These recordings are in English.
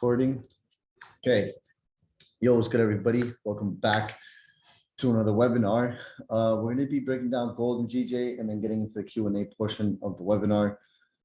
recording. Okay. Yo, what's good, everybody? Welcome back to another webinar. We're going to be breaking down gold and GJ and then getting into the Q&A portion of the webinar.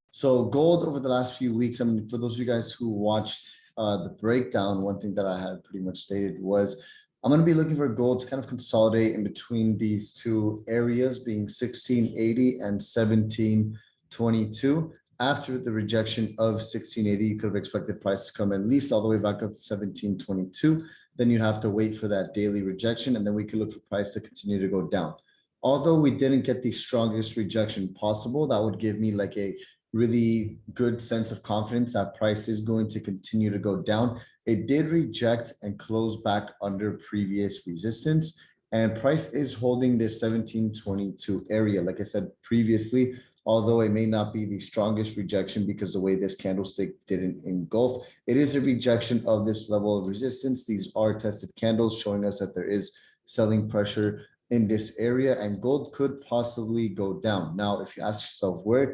So gold over the last few weeks, I mean, for those of you guys who watched the breakdown, one thing that I had pretty much stated was I'm going to be looking for gold to kind of consolidate in between these two areas being 1680 and 1722. After the rejection of 1680, you could have expected price to come at least all the way back up to 1722. Then you'd have to wait for that daily rejection, and then we could look for price to continue to go down. Although we didn't get the strongest rejection possible, that would give me like a really good sense of confidence that price is going to continue to go down. It did reject and close back under previous resistance, and price is holding this 1722 area. Like I said previously, although it may not be the strongest rejection because the way this candlestick didn't engulf, it is a rejection of this level of resistance. These are tested candles showing us that there is selling pressure in this area, and gold could possibly go down. Now, if you ask yourself where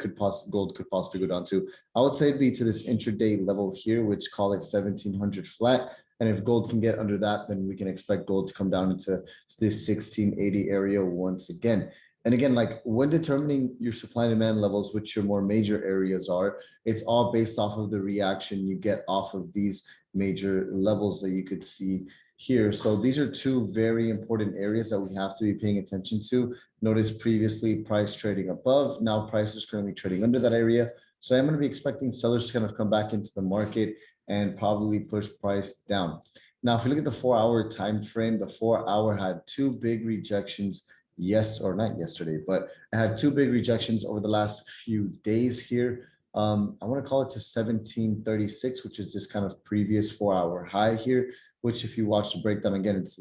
gold could possibly go down to, I would say it'd be to this intraday level here, which call it 1700 flat. And if gold can get under that, then we can expect gold to come down into this 1680 area once again. And again, like when determining your supply and demand levels, which your more major areas are, it's all based off of the reaction you get off of these major levels that you could see here. So these are two very important areas that we have to be paying attention to. Notice previously price trading above, now price is currently trading under that area. So I'm going to be expecting sellers to kind of come back into the market and probably push price down. Now, if you look at the 4-hour time frame, the 4-hour had two big rejections. Yes, or not yesterday, but I had two big rejections over the last few days here. I want to call it to 1736, which is this kind of previous 4-hour high here, which if you watch the breakdown again, it's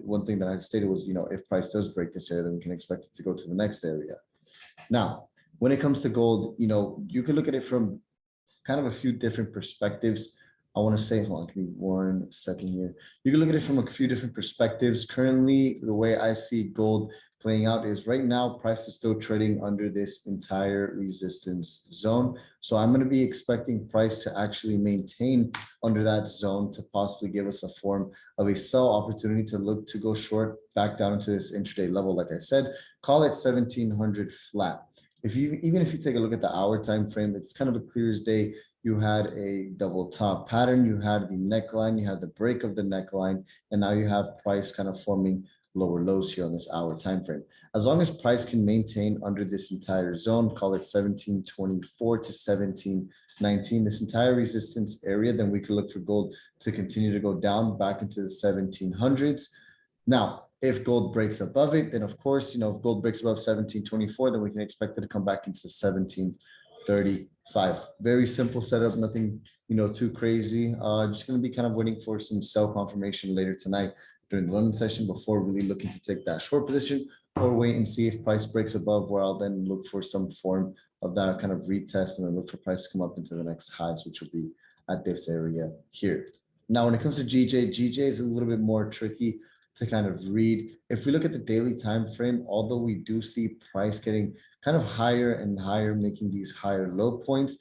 one thing that I stated was, if price does break this area, then we can expect it to go to the next area. Now, when it comes to gold, you can look at it from kind of a few different perspectives. I want to say, hold on, give me 1 second here. You can look at it from a few different perspectives. Currently, the way I see gold playing out is right now, price is still trading under this entire resistance zone. So I'm going to be expecting price to actually maintain under that zone to possibly give us a form of a sell opportunity to look to go short back down into this intraday level. Like I said, call it 1700 flat. Even if you take a look at the hour time frame, it's kind of a clear as day. You had a double top pattern, you had the neckline, you had the break of the neckline, and now you have price kind of forming lower lows here on this hour time frame. As long as price can maintain under this entire zone, call it 1724 to 1719, this entire resistance area, then we could look for gold to continue to go down back into the 1700s. Now, if gold breaks above it, then of course, if gold breaks above 1724, then we can expect it to come back into 1735. Very simple setup, nothing, too crazy. Just going to be kind of waiting for some sell confirmation later tonight during the London session before really looking to take that short position, or wait and see if price breaks above, where I'll then look for some form of that kind of retest and then look for price to come up into the next highs, which will be at this area here. Now, when it comes to GJ is a little bit more tricky to kind of read. If we look at the daily time frame, although we do see price getting kind of higher and higher, making these higher low points,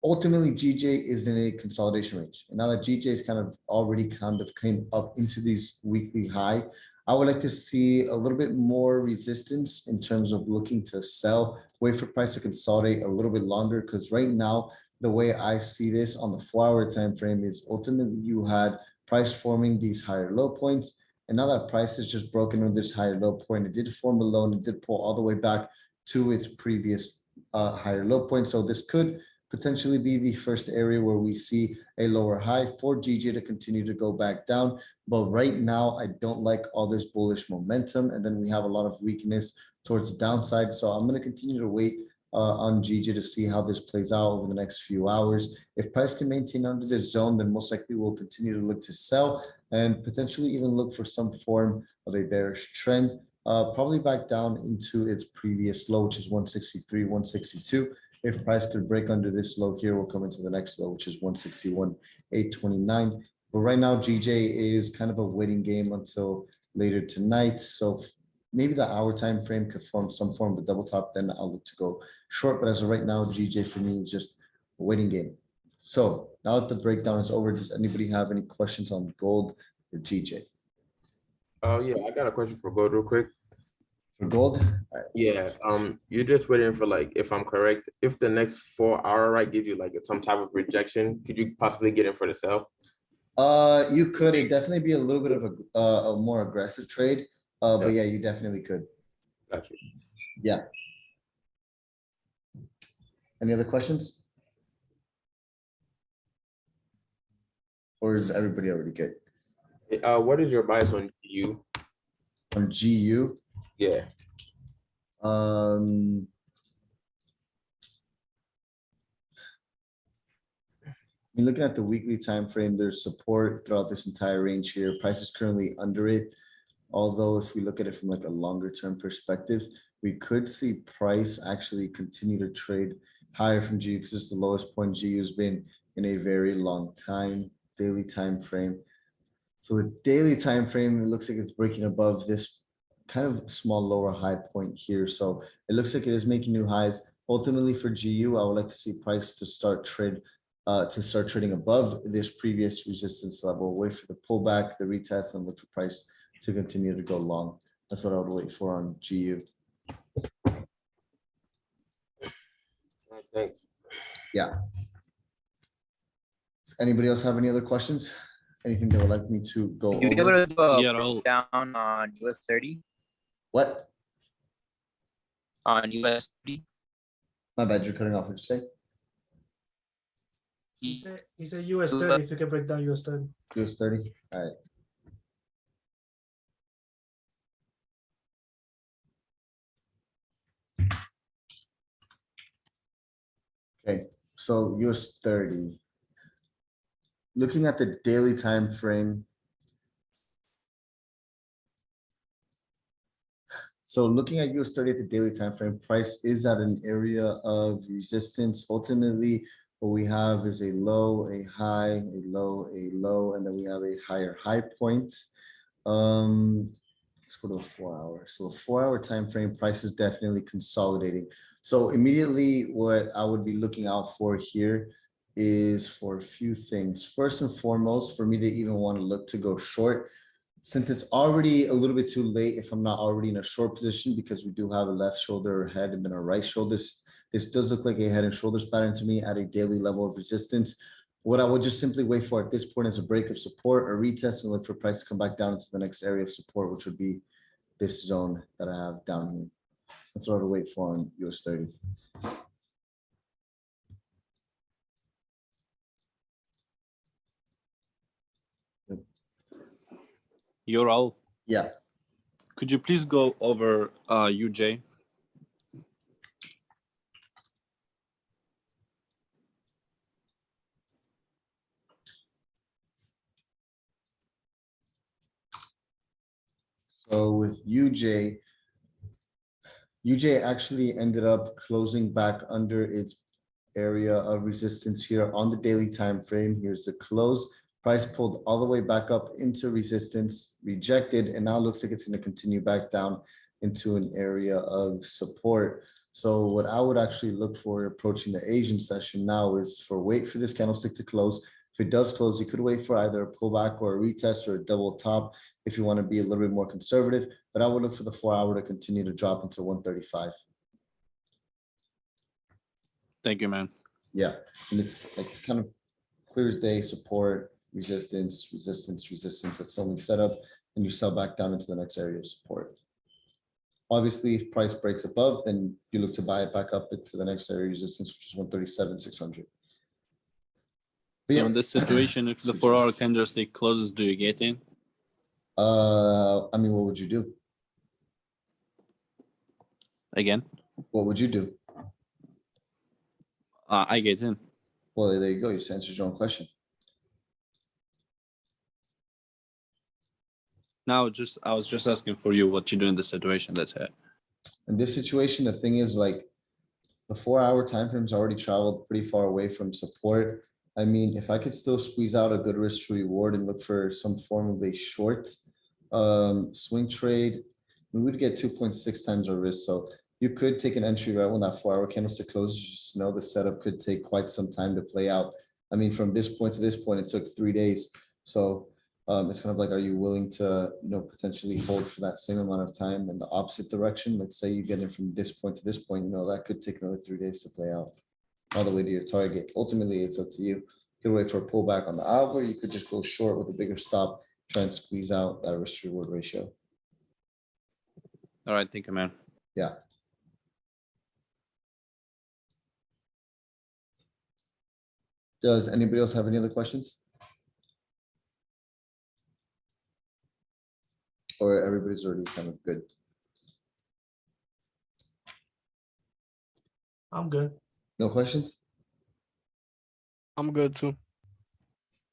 ultimately GJ is in a consolidation range. And now that GJ is kind of already came up into these weekly high, I would like to see a little bit more resistance in terms of looking to sell, wait for price to consolidate a little bit longer, because right now, the way I see this on the 4-hour time frame is ultimately you had price forming these higher low points. And now that price is just broken on this higher low point, it did form a low and it did pull all the way back to its previous higher low point. So this could potentially be the first area where we see a lower high for GJ to continue to go back down. But right now, I don't like all this bullish momentum. And then we have a lot of weakness towards the downside. So I'm going to continue to wait on GJ to see how this plays out over the next few hours. If price can maintain under this zone, then most likely we'll continue to look to sell and potentially even look for some form of a bearish trend, probably back down into its previous low, which is 163, 162. If price could break under this low here, we'll come into the next low, which is 161, 829. But right now, GJ is kind of a waiting game until later tonight. So maybe the hour time frame could form some form of a double top, then I'll look to go short. But as of right now, GJ for me is just a waiting game. So now that the breakdown is over, does anybody have any questions on gold or GJ? Oh, yeah, I got a question for gold real quick. For gold? All right, Yeah, you're just waiting for like, if I'm correct, if the next 4 hour right gives you like some type of rejection, could you possibly get in for the sell? You could, it'd definitely be a little bit of a more aggressive trade. But yeah, you definitely could. Got you. Yeah. Any other questions? Or is everybody already good? What is your bias on you? On GU, Yeah, um. I mean, looking at the weekly time frame, there's support throughout this entire range here. Price is currently under it. Although if we look at it from like a longer term perspective, we could see price actually continue to trade higher from GU because it's the lowest point GU has been in a very long time, daily time frame. So the daily time frame, it looks like it's breaking above this kind of small lower high point here. So it looks like it is making new highs. Ultimately for GU, I would like to see price to start trading above this previous resistance level. Wait for the pullback, the retest, and look for price to continue to go long. That's what I would wait for on GU. thanks. Yeah. Does anybody else have any other questions? Anything they would like me to go You be over? able to do a Yeah, Raul. breakdown on US 30? What? On US 30? My bad, you're cutting off. What'd you say? He said US 30, if you can break down US 30. US 30? All right. Okay, so US 30. Looking at the daily time frame. So looking at US 30 at the daily time frame, price is at an area of resistance. Ultimately, what we have is a low, a high, a low, and then we have a higher high point. Let's go to a 4 hour. So a 4 hour time frame, price is definitely consolidating. So immediately what I would be looking out for here is for a few things. First and foremost, for me to even want to look to go short, since it's already a little bit too late, if I'm not already in a short position, because we do have a left shoulder head and then a right shoulder. This does look like a head and shoulders pattern to me at a daily level of resistance. What I would just simply wait for at this point is a break of support, a retest, and look for price to come back down into the next area of support, which would be this zone that I have down here. That's what I would wait for on US 30. You're all. Yeah. Could you please go over UJ? So with UJ actually ended up closing back under its area of resistance here on the daily time frame. Here's the close. Price pulled all the way back up into resistance, rejected, and now looks like it's going to continue back down into an area of support. So what I would actually look for approaching the Asian session now is for wait for this candlestick to close. If it does close, you could wait for either a pullback or a retest or a double top if you want to be a little bit more conservative, but I would look for the 4 hour to continue to drop into 135. Thank you, man. Yeah, and it's like kind of clear as day, support, resistance, resistance, resistance. That's only set up, and you sell back down into the next area of support. Obviously, if price breaks above, then you look to buy it back up into the next area of resistance, which is 137,600. So in this situation, if the 4 hour candlestick closes, do you get in? I mean, what would you do? Again? What would you do? I get in. Well, there you go. You just answered your own question. Now, I was just asking for you what you do in this situation. That's it. In this situation, the thing is like the 4 hour time frame's already traveled pretty far away from support. I mean, if I could still squeeze out a good risk to reward and look for some form of a short swing trade, we would get 2.6 times our risk. So you could take an entry right when that 4 hour candlestick closes. You just know the setup could take quite some time to play out. I mean, from this point to this point, it took 3 days. So it's kind of like, are you willing to, potentially hold for that same amount of time in the opposite direction? Let's say you get it from this point to this point, that could take another 3 days to play out all the way to your target. Ultimately, it's up to you. You could wait for a pullback on the algo. You could just go short with a bigger stop, try and squeeze out that risk reward ratio. All right, thank you, man. Yeah. Does anybody else have any other questions? Or everybody's already kind of good? I'm good. No questions? I'm good too.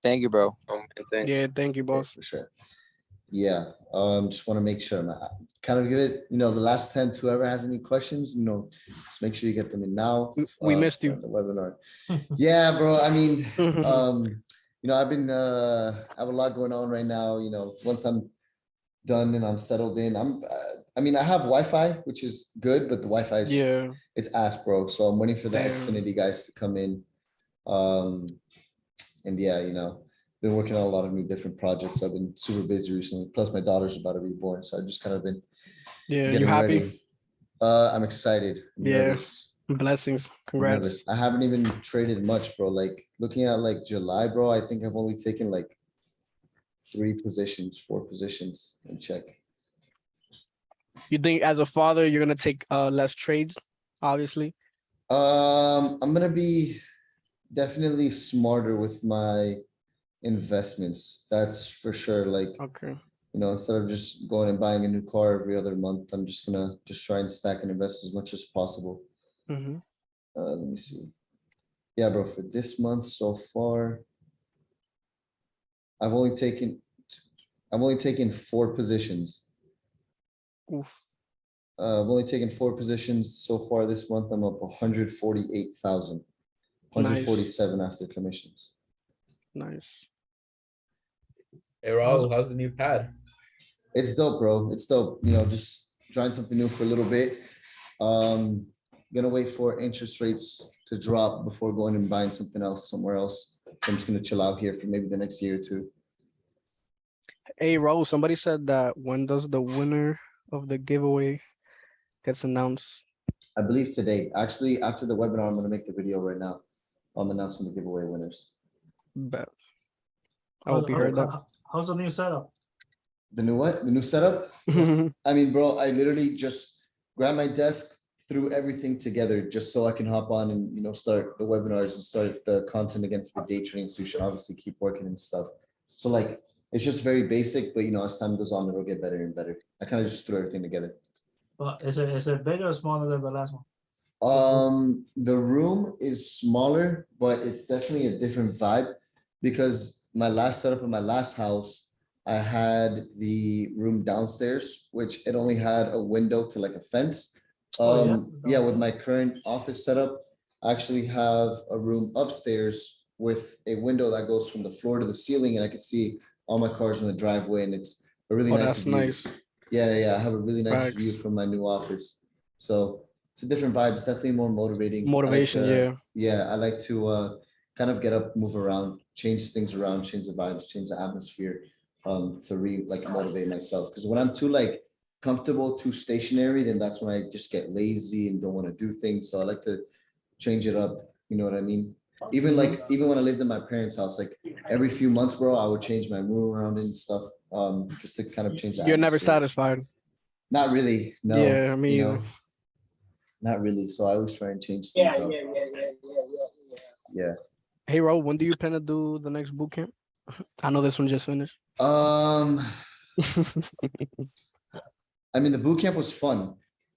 Thank you, bro. Thanks. Yeah, thank you, Okay, boss. for sure. Yeah, just want to make sure, kind of give it, the last 10 to whoever has any questions, just make sure you get them in now. We missed you. for The webinar. Yeah, bro, I mean, I've been, I have a lot going on right now, once I'm done and I'm settled in, I have Wi-Fi, which is good, but the Wi-Fi is just, Yeah, it's ass, bro. So I'm waiting for the Damn. Xfinity guys to come in. And yeah, been working on a lot of new different projects. I've been super busy recently. Plus my daughter's about to be born. So I've just kind of been yeah. You getting happy? ready. I'm excited. I'm Yeah. nervous. Blessings. I'm Congrats. nervous. I haven't even traded much, bro. Like looking at like July, bro, I think I've only taken like 4 positions and check. You think as a father, you're gonna take less trades, obviously? I'm gonna be definitely smarter with my investments. That's for sure. Like, Okay. instead of just going and buying a new car every other month, I'm just gonna try and stack and invest as much as possible. Mm-hmm. Let me see. Yeah, bro, for this month so far, I've only taken 4 positions. Oof. I've only taken 4 positions so far this month. I'm up 148,000, 147 after commissions. Nice. Hey, Raul, how's the new pad? It's dope, bro. It's dope. Just trying something new for a little bit. Gonna wait for interest rates to drop before going and buying something else somewhere else. So I'm just gonna chill out here for maybe the next year or two. Hey, Raul, somebody said that when does the winner of the giveaway gets announced? I believe today. Actually, after the webinar, I'm gonna make the video right now. I'm announcing the giveaway winners. Bet. I hope you heard that. How's the new setup? The new what? The new setup? I mean, bro, I literally just grabbed my desk, threw everything together just so I can hop on and, start the webinars and start the content again for the day trading solution. Obviously keep working and stuff. So like, it's just very basic, but as time goes on, it'll get better and better. I kind of just threw everything together. But is it bigger or smaller than the last one? The room is smaller, but it's definitely a different vibe because my last setup in my last house, I had the room downstairs, which it only had a window to like a fence. Yeah, with my current office setup, I actually have a room upstairs with a window that goes from the floor to the ceiling, and I can see all my cars in the driveway, and it's a really Oh, nice that's view. nice. Yeah, I have a really nice Facts. view from my new office. So it's a different vibe. It's definitely more motivating. Motivation, yeah. Yeah, I like to kind of get up, move around, change things around, change the vibes, change the atmosphere, to motivate myself. Because when I'm too comfortable, too stationary, then that's when I just get lazy and don't want to do things. So I like to change it up. You know what I mean? Even when I lived in my parents' house, every few months, bro, I would change my room around and stuff, just to kind of change the You're never atmosphere. satisfied. Not really, no. Yeah, I mean, not really. So I always try and change things up. Yeah. hey, Raul, when do you plan to do the next boot camp? I know this one just finished. I mean, the boot camp was fun.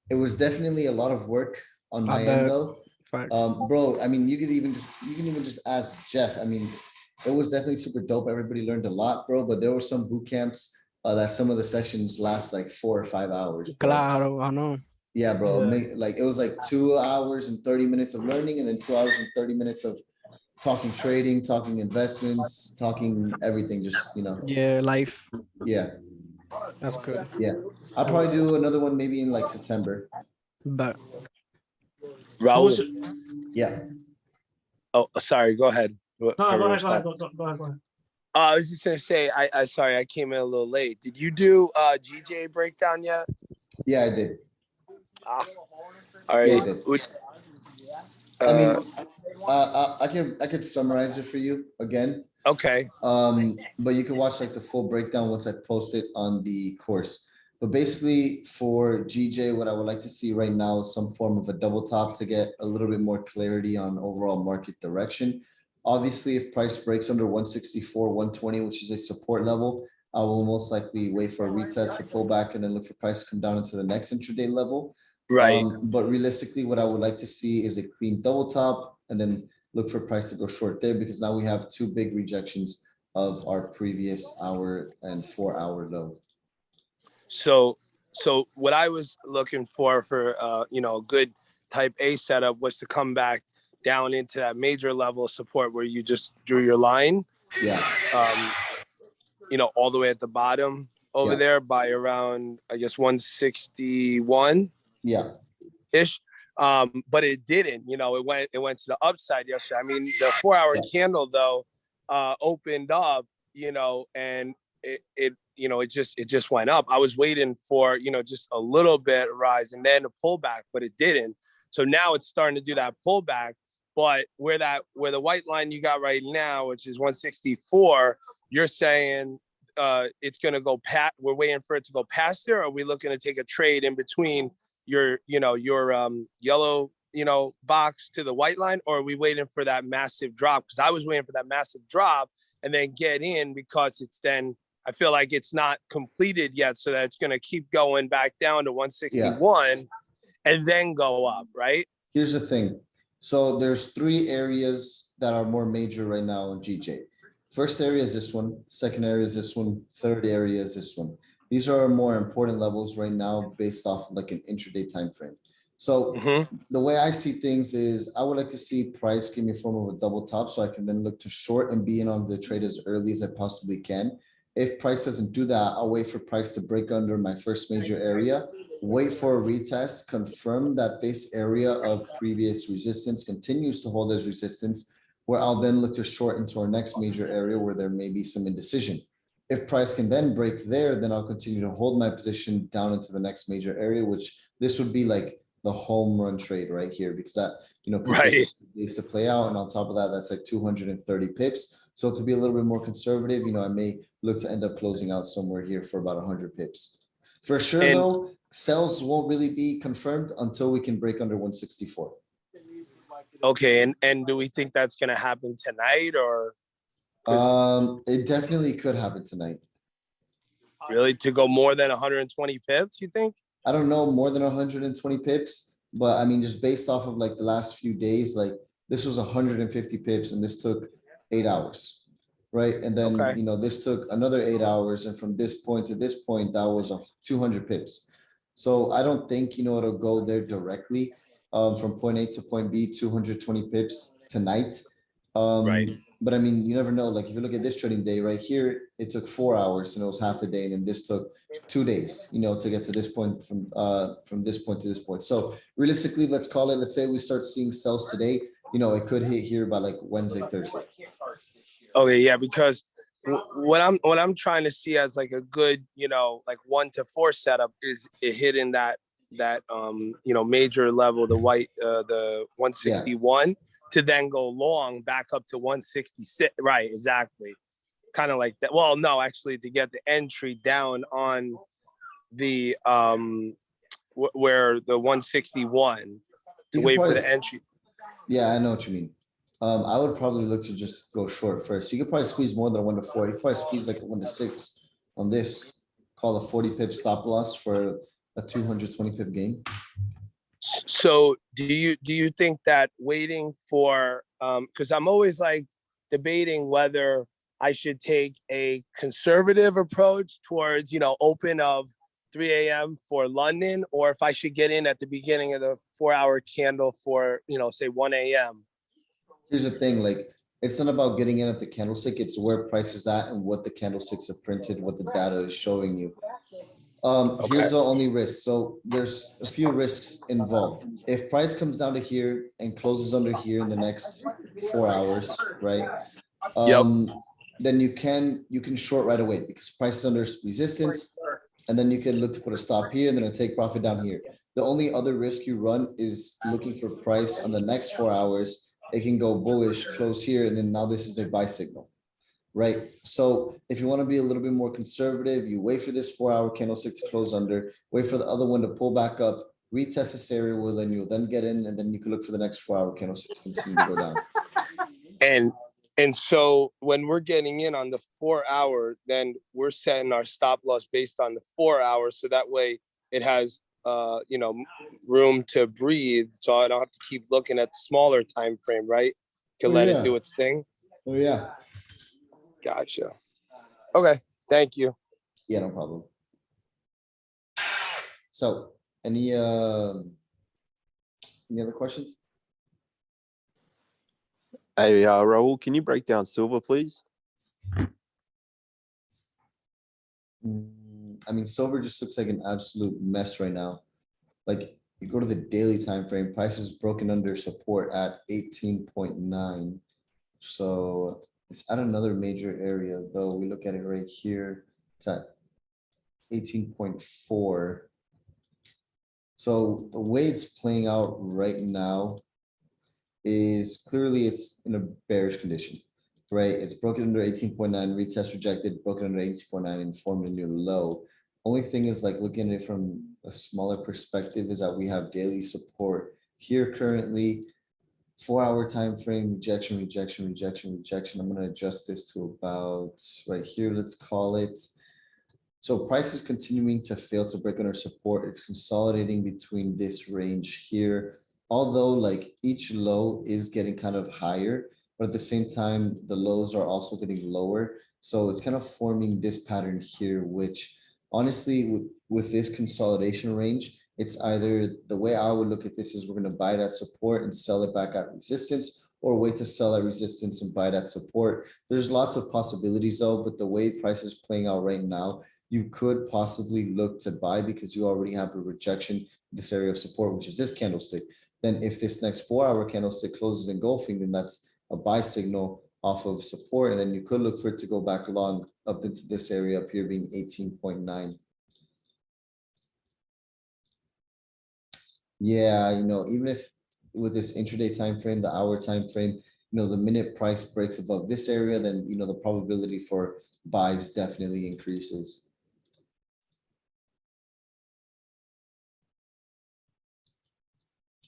It was definitely a lot of work on my bet. end though. Facts. Bro, I mean, you can even just ask Jeff. I mean, it was definitely super dope. Everybody learned a lot, bro, but there were some boot camps that some of the sessions last 4 or 5 hours. Bro. Claro, I know. Yeah, bro. Yeah. It was 2 hours and 30 minutes of learning and then 2 hours and 30 minutes of talking trading, talking investments, talking everything, just, Yeah, life. yeah. That's good. Yeah. I'll probably do another one maybe in September. But Raul, Yeah. oh, sorry, go ahead. No, go ahead, Carlos go ahead, thought. go ahead, go ahead. I was just gonna say, I sorry, I came in a little late. Did you do GJ breakdown yet? Yeah, I did. Ah, all Yeah, I right. did. Uh, I mean, I could summarize it for you again. okay. But you can watch like the full breakdown once I post it on the course. But basically for GJ, what I would like to see right now is some form of a double top to get a little bit more clarity on overall market direction. Obviously, if price breaks under 164, 120, which is a support level, I will most likely wait for a retest to pull back and then look for price to come down into the next intraday level. Right. But realistically, what I would like to see is a clean double top and then look for price to go short there, because now we have two big rejections of our previous hour and 4 hour low. So what I was looking for you know, a good type A setup was to come back down into that major level of support where you just drew your line. Yeah. You know, all the way at the bottom over Yeah. there by around, I guess, 161. Yeah. Ish. But it didn't, you know, it went to the upside yesterday. I mean, the 4 hour candle though opened up, you know, and it you know, it just went up. I was waiting for, you know, just a little bit rise and then a pullback, but it didn't. So now it's starting to do that pullback. But where the white line you got right now, which is 164, you're saying it's gonna go past, we're waiting for it to go past there, or are we looking to take a trade in between your yellow, you know, box to the white line, or are we waiting for that massive drop? Because I was waiting for that massive drop and then get in, because it's then, I feel like it's not completed yet, so that it's going to keep going back down to 161 and then go up, right? Here's the thing. So there's three areas that are more major right now in GJ. First area is this one, second area is this one, third area is this one. These are more important levels right now based off like an intraday time frame. So the way I see things is I would like to see price give me a form of a double top so I can then look to short and be in on the trade as early as I possibly can. If price doesn't do that, I'll wait for price to break under my first major area, wait for a retest, confirm that this area of previous resistance continues to hold as resistance, where I'll then look to short into our next major area where there may be some indecision. If price can then break there, then I'll continue to hold my position down into the next major area, which this would be like the home run trade right here, because that, you know, needs to play out. And on top of that, that's like 230 pips. So to be a little bit more conservative, you know, I may look to end up closing out somewhere here for about 100 pips. For sure, though, sells won't really be confirmed until we can break under 164. Okay, and do we think that's going to happen tonight, or? It definitely could happen tonight. Really, to go more than 120 pips, you think? I don't know, more than 120 pips, but I mean, just based off of like the last few days, like this was 150 pips and this took 8 hours, right? And then, you know, this took another 8 hours. And from this point to this point, that was 200 pips. So I don't think, you know, it'll go there directly from point A to point B, 220 pips tonight. Right. But I mean, you never know. Like if you look at this trading day right here, it took 4 hours and it was half the day. And then this took 2 days, you know, to get to this point from this point to this point. So realistically, let's call it, let's say we start seeing sells today, you know, it could hit here by like Wednesday, Thursday. Okay, yeah, because what I'm trying to see as like a good, you know, like 1 to 4 setup is it hitting that you know, major level, the white the 161 to then go long back up to 166. Right, exactly. Kind of like that. Well, no, actually, to get the entry down on the where the 161 to wait for the entry. Yeah, I know what you mean. I would probably look to just go short first. You could probably squeeze more than a 1 to 4. You could probably squeeze like a 1 to 6 on this. Call a 40 pip stop loss for a 220 pip gain. So do you think that waiting for because I'm always like debating whether I should take a conservative approach towards, you know, open of 3 a.m. for London, or if I should get in at the beginning of the 4 hour candle for, you know, say 1 a.m. Here's the thing, like it's not about getting in at the candlestick, it's where price is at and what the candlesticks are printed, what the data is showing you. Here's the only risk. So there's a few risks involved. If price comes down to here and closes under here in the next 4 hours, right? Then you can short right away because price is under resistance. And then you can look to put a stop here and then a take profit down here. The only other risk you run is looking for price on the next 4 hours. It can go bullish, close here, and then now this is a buy signal. Right? So if you want to be a little bit more conservative, you wait for this 4-hour candlestick to close under, wait for the other one to pull back up, retest this area, well, then you'll then get in, and then you can look for the next 4-hour candlestick to continue to go down. And so when we're getting in on the 4-hour, then we're setting our stop loss based on the 4 hours. So that way it has, room to breathe. So I don't have to keep looking at the smaller time frame, right? Can let it do its thing. Oh, yeah. Gotcha. Okay. Thank you. Yeah, no problem. So any other questions? Hey, Raul, can you break down silver, please? I mean, silver just looks like an absolute mess right now. Like you go to the daily time frame, price is broken under support at 18.9. So it's at another major area, though. We look at it right here. It's at 18.4. So the way it's playing out right now is clearly it's in a bearish condition, right? It's broken under 18.9, retest rejected, broken under 18.9 and formed a new low. Only thing is like looking at it from a smaller perspective is that we have daily support here currently. 4-hour time frame, rejection. I'm going to adjust this to about right here. Let's call it. So price is continuing to fail to break under support. It's consolidating between this range here. Although like each low is getting kind of higher, but at the same time, the lows are also getting lower. So it's kind of forming this pattern here, which honestly, with this consolidation range, it's either the way I would look at this is we're going to buy that support and sell it back at resistance, or wait to sell at resistance and buy that support. There's lots of possibilities though, but the way price is playing out right now, you could possibly look to buy because you already have a rejection, this area of support, which is this candlestick. Then if this next 4-hour candlestick closes engulfing, then that's a buy signal off of support. And then you could look for it to go back long up into this area up here being 18.9. Yeah, even if with this intraday time frame, the hour time frame, the minute price breaks above this area, then the probability for buys definitely increases.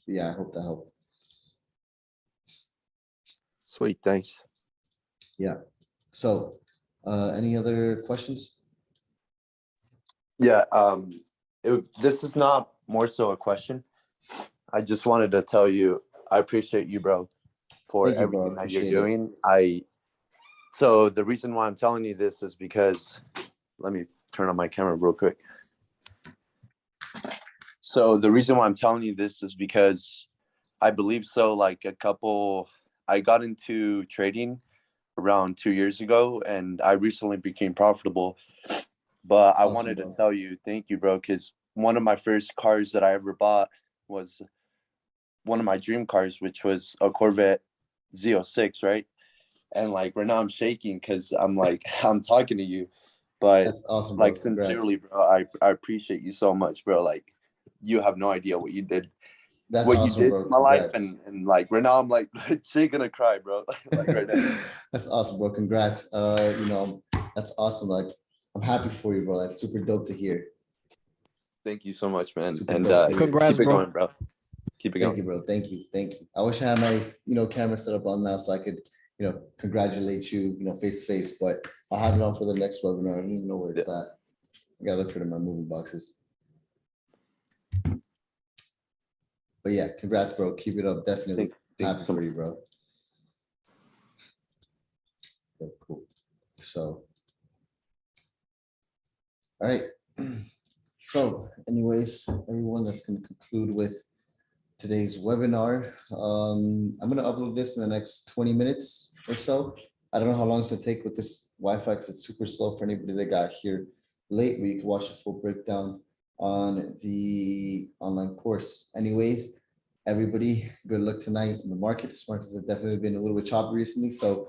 Yeah, I hope that helped. Sweet, thanks. Yeah. So, any other questions? Yeah, this is not more so a question. I just wanted to tell you, I appreciate you, bro, for Thank you, bro. everything that you're Appreciate it. doing. So the reason why I'm telling you this is because, let me turn on my camera real quick. So the reason why I'm telling you this is because I believe so, like I got into trading around 2 years ago and I recently became profitable, but I wanted to tell you, thank you, bro, because one of my first cars that I ever bought was one of my dream cars, which was a Corvette Z06, right? And like right now I'm shaking because I'm like, I'm talking to you, but That's awesome, bro. like sincerely, bro, I appreciate you so much, bro. Like you have no idea what you did. That's what awesome, you did bro. in my life, Congrats. and like right now I'm like shaking to cry, bro. Like right now. That's awesome, bro. Congrats. That's awesome. Like, I'm happy for you, bro. That's super dope to hear. Thank you so much, man. Super And dope to hear. Congrats, keep it bro. going, bro. Keep it Thank going. you, bro. Thank you. Thank you. I wish I had my, camera set up on now so I could, congratulate you, face to face, but I'll have it on for the next webinar. I don't even know where it's at. I gotta look for it in my moving boxes. But yeah, congrats, bro. Keep it up. Definitely Thank you happy so for much. you, bro. Okay, cool. So, all right. So anyways, everyone, that's going to conclude with today's webinar. I'm going to upload this in the next 20 minutes or so. I don't know how long it's going to take with this Wi-Fi because it's super slow for anybody that got here late, where you can watch the full breakdown on the online course. Anyways, everybody, good luck tonight in the markets. Markets have definitely been a little bit choppy recently, so